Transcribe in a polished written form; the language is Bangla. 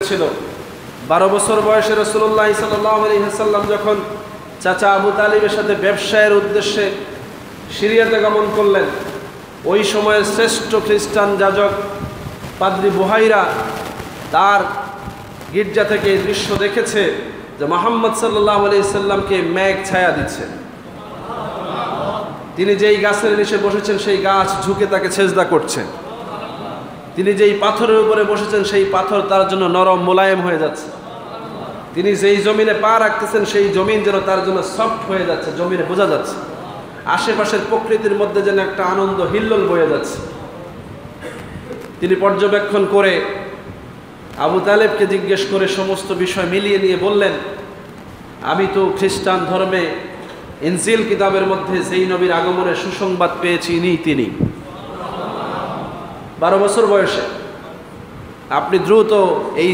ছিল। 12 বছর বয়সে রাসূলুল্লাহ সাল্লাল্লাহু আলাইহি ওয়াসাল্লাম যখন চাচা আবু তালিবের সাথে ব্যবসায়ের উদ্দেশ্যে সিরিয়াতে গমন করলেন, ওই সময়ের শ্রেষ্ঠ খ্রিস্টান যাজক পাদ্রী বুহাইরা তার গির্জা থেকে এই দৃশ্য দেখেছে যে মুহাম্মদ সাল্লাল্লাহু আলাইহি ওয়াসাল্লামকে মেঘ ছায়া দিচ্ছে। তিনি যেই গাছের নিচে বসেছেন সেই গাছ ঝুঁকে তাকে সেজদা করছে। তিনি যেই পাথরের উপরে বসেছেন সেই পাথর তার জন্য নরম মোলায়েম হয়ে যাচ্ছে। তিনি যেই জমিনে পা রাখতেছেন সেই জমিন যেন তার জন্য সফট হয়ে যাচ্ছে, জমিনে বোঝা যাচ্ছে। আশেপাশের প্রকৃতির মধ্যে যেন একটা আনন্দ হিল্লোল বয়ে যাচ্ছে। তিনি পর্যবেক্ষণ করে আবু তালেবকে জিজ্ঞেস করে সমস্ত বিষয় মিলিয়ে নিয়ে বললেন, আমি তো খ্রিস্টান ধর্মে ইনজিল কিতাবের মধ্যে যেই নবীর আগমনের সুসংবাদ পেয়েছি তিনি 12 বছর বয়সে। আপনি দ্রুত এই